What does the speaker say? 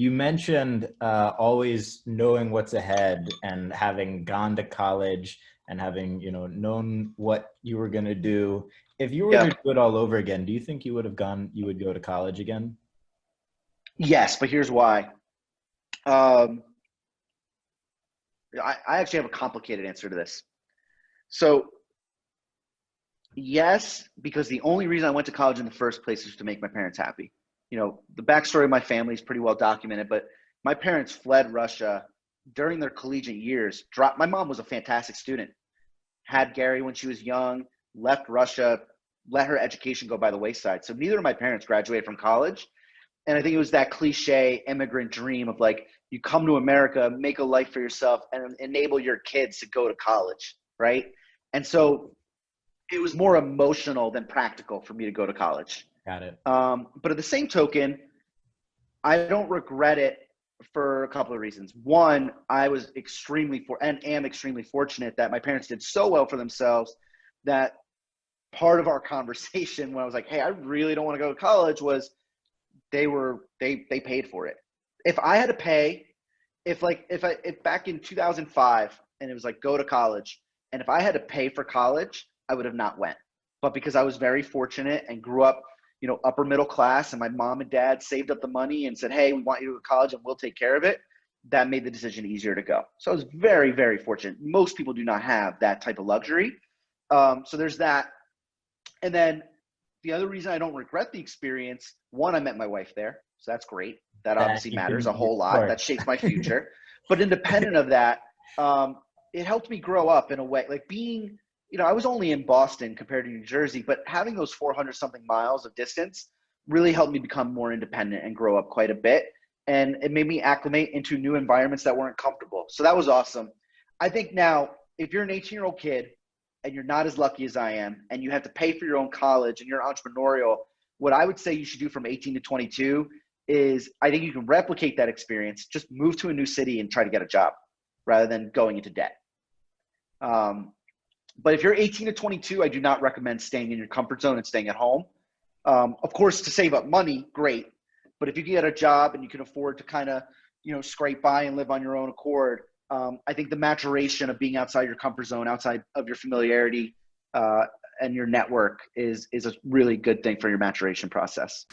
You mentioned always knowing what's ahead and having gone to college and having, known what you were going to do. If you were to Yep. do it all over again, do you think you would go to college again? Yes, but here's why. Um, I actually have a complicated answer to this. So, yes, because the only reason I went to college in the first place is to make my parents happy. The backstory of my family is pretty well documented, but my parents fled Russia during their collegiate years. My mom was a fantastic student, had Gary when she was young, left Russia, let her education go by the wayside. So, neither of my parents graduated from college. And I think it was that cliche immigrant dream of like, you come to America, make a life for yourself, and enable your kids to go to college, right? And so it was more emotional than practical for me to go to college. Got it. But at the same token, I don't regret it for a couple of reasons. One, I was and am extremely fortunate that my parents did so well for themselves that part of our conversation when I was like, hey, I really don't want to go to college was they paid for it. If I had to pay, if back in 2005 and it was like go to college, and if I had to pay for college, I would have not went. But because I was very fortunate and grew up, upper middle class, and my mom and dad saved up the money and said, "Hey, we want you to go to college and we'll take care of it." That made the decision easier to go. So I was very, very fortunate. Most people do not have that type of luxury. So there's that. And then the other reason I don't regret the experience, one, I met my wife there. So that's great. That That obviously you matters can, a whole of lot. course. That shapes my future. But independent of that, it helped me grow up in a way. Like being, I was only in Boston compared to New Jersey, but having those 400 something miles of distance really helped me become more independent and grow up quite a bit. And it made me acclimate into new environments that weren't comfortable. So that was awesome. I think now, if you're an 18-year-old kid and you're not as lucky as I am, and you have to pay for your own college and you're entrepreneurial, what I would say you should do from 18 to 22 is I think you can replicate that experience, just move to a new city and try to get a job rather than going into debt. But if you're 18 to 22, I do not recommend staying in your comfort zone and staying at home. Of course, to save up money, great. But if you can get a job and you can afford to kind of, scrape by and live on your own accord, I think the maturation of being outside your comfort zone, outside of your familiarity and your network is a really good thing for your maturation process.